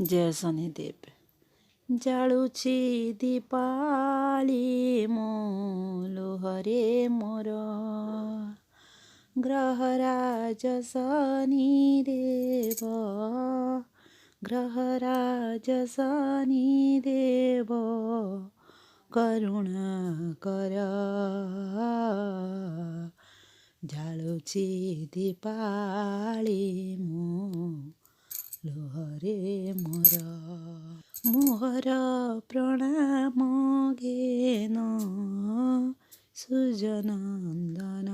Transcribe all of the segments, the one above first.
जय शनिदेव। जालुची दीपाली मो लोहरे मोर ग्रहराज शनिदेव ग्रहराज शनिदेव करुणा कर जालुची दीपाली मो लोहरे मोर मोहर प्रणाम घेन सुजनंदन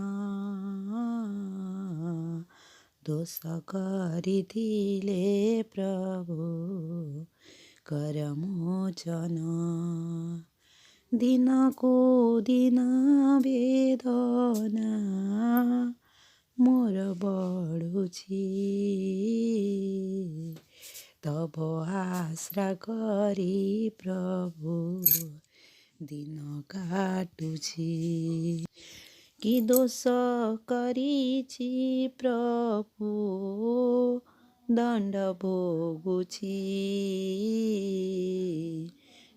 दोष करिथिले प्रभु करमोचन दिन को दिन वेदना मोर बढुछि तब आश्रा करी प्रभु दिन काटुछि कि दोष करिछि प्रभु दण्ड भोगुछि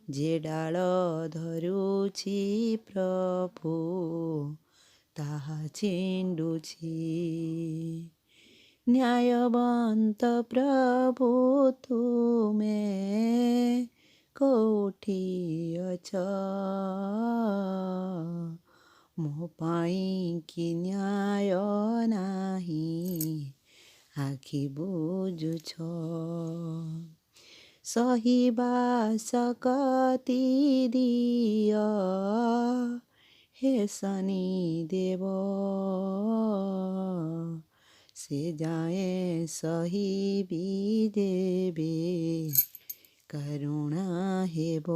जे डाल धरुछि प्रभु ताहा छिण्डुछि न्यायवंत प्रभु तुमे कोठी अछ मो पाई कि न्याय नाही आखि बुझुछ सहिबा सकति दिय हे शनिदेव से जाए सही भी देवे करुणा हेब